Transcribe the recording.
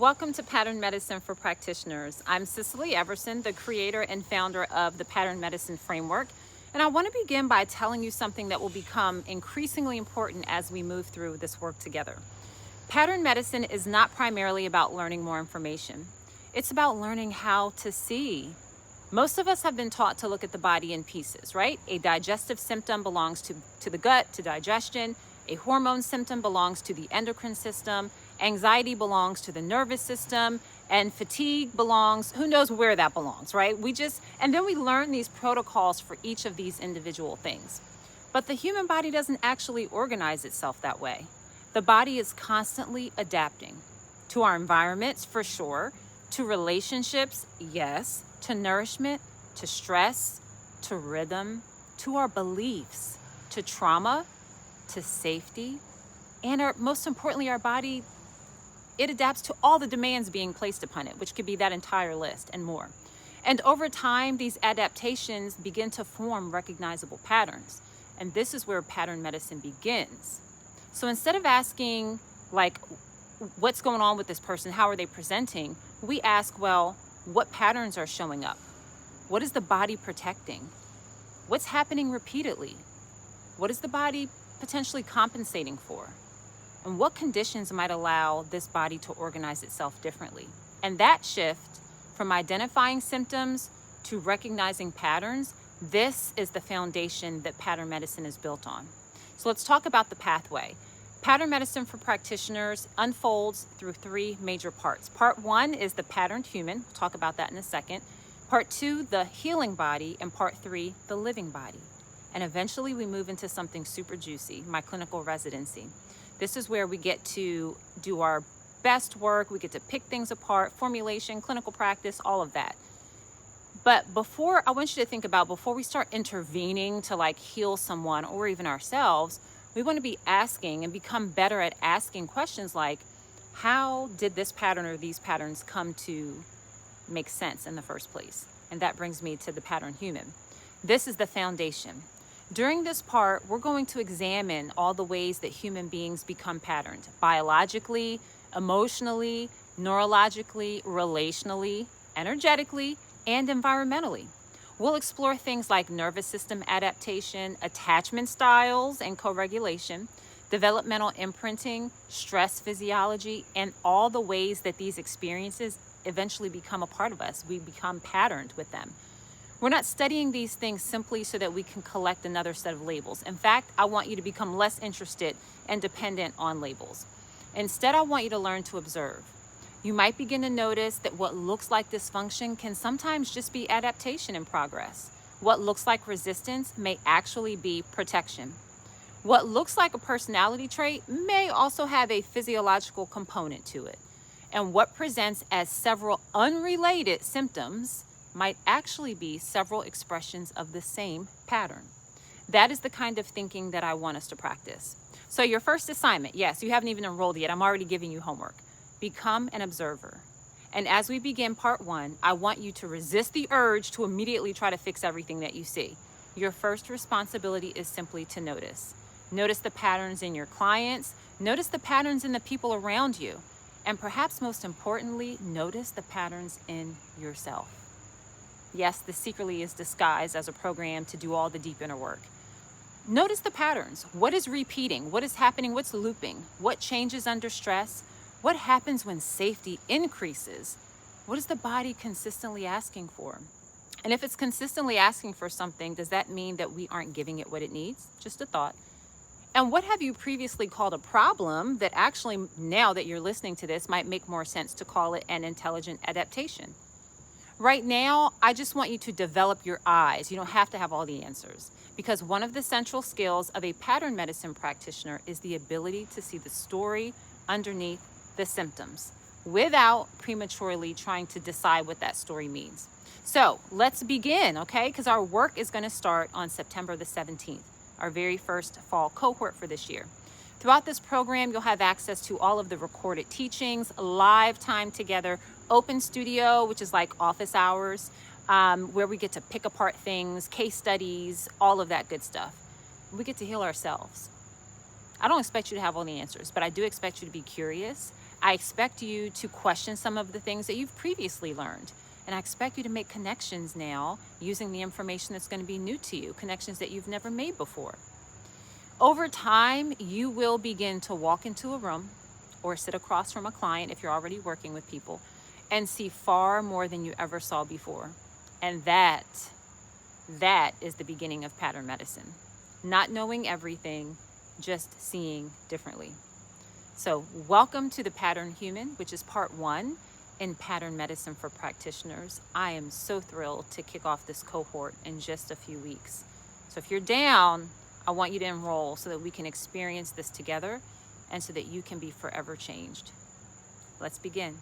Welcome to Pattern Medicine for Practitioners. I'm Cicely Everson, the creator and founder of the Pattern Medicine Framework, and I want to begin by telling you something that will become increasingly important as we move through this work together. Pattern medicine is not primarily about learning more information. It's about learning how to see. Most of us have been taught to look at the body in pieces, right? A digestive symptom belongs to the gut, to digestion. A hormone symptom belongs to the endocrine system. Anxiety belongs to the nervous system. And fatigue belongs, who knows where that belongs, right? And then we learn these protocols for each of these individual things. But the human body doesn't actually organize itself that way. The body is constantly adapting to our environments, for sure, to relationships, yes, to nourishment, to stress, to rhythm, to our beliefs, to trauma, to safety, and most importantly, our body, it adapts to all the demands being placed upon it, which could be that entire list and more. And over time, these adaptations begin to form recognizable patterns. And this is where pattern medicine begins. So instead of asking, what's going on with this person? How are they presenting? We ask, well, what patterns are showing up? What is the body protecting? What's happening repeatedly? What is the body potentially compensating for? And what conditions might allow this body to organize itself differently? And that shift from identifying symptoms to recognizing patterns, this is the foundation that pattern medicine is built on. So let's talk about the pathway. Pattern medicine for practitioners unfolds through three major parts. Part one is the patterned human. We'll talk about that in a second. Part two, the healing body. And part three, the living body. And eventually we move into something super juicy, my clinical residency. This is where we get to do our best work. We get to pick things apart, formulation, clinical practice, all of that. But I want you to think about, before we start intervening to heal someone or even ourselves, we want to be asking and become better at asking questions like, how did this pattern or these patterns come to make sense in the first place? And that brings me to the pattern human. This is the foundation. During this part, we're going to examine all the ways that human beings become patterned, biologically, emotionally, neurologically, relationally, energetically, and environmentally. We'll explore things like nervous system adaptation, attachment styles and co-regulation, developmental imprinting, stress physiology, and all the ways that these experiences eventually become a part of us. We become patterned with them. We're not studying these things simply so that we can collect another set of labels. In fact, I want you to become less interested and dependent on labels. Instead, I want you to learn to observe. You might begin to notice that what looks like dysfunction can sometimes just be adaptation in progress. What looks like resistance may actually be protection. What looks like a personality trait may also have a physiological component to it. And what presents as several unrelated symptoms might actually be several expressions of the same pattern. That is the kind of thinking that I want us to practice. So your first assignment, yes, you haven't even enrolled yet. I'm already giving you homework. Become an observer. And as we begin part one, I want you to resist the urge to immediately try to fix everything that you see. Your first responsibility is simply to notice. Notice the patterns in your clients. Notice the patterns in the people around you. And perhaps most importantly, notice the patterns in yourself. Yes, this secretly is disguised as a program to do all the deep inner work. Notice the patterns. What is repeating? What is happening? What's looping? What changes under stress? What happens when safety increases? What is the body consistently asking for? And if it's consistently asking for something, does that mean that we aren't giving it what it needs? Just a thought. And what have you previously called a problem that actually, now that you're listening to this, might make more sense to call it an intelligent adaptation? Right now, I just want you to develop your eyes. You don't have to have all the answers, because one of the central skills of a pattern medicine practitioner is the ability to see the story underneath the symptoms without prematurely trying to decide what that story means. So let's begin, okay? Because our work is going to start on September the 17th, our very first fall cohort for this year. Throughout this program, you'll have access to all of the recorded teachings, live time together, open studio, which is like office hours, where we get to pick apart things, case studies, all of that good stuff. We get to heal ourselves. I don't expect you to have all the answers, but I do expect you to be curious. I expect you to question some of the things that you've previously learned. And I expect you to make connections now using the information that's going to be new to you, connections that you've never made before. Over time, you will begin to walk into a room or sit across from a client if you're already working with people and see far more than you ever saw before. And that is the beginning of pattern medicine. Not knowing everything, just seeing differently. So welcome to the Pattern Human, which is part 1 in pattern medicine for practitioners. I am so thrilled to kick off this cohort in just a few weeks. So if you're down, I want you to enroll so that we can experience this together and so that you can be forever changed. Let's begin.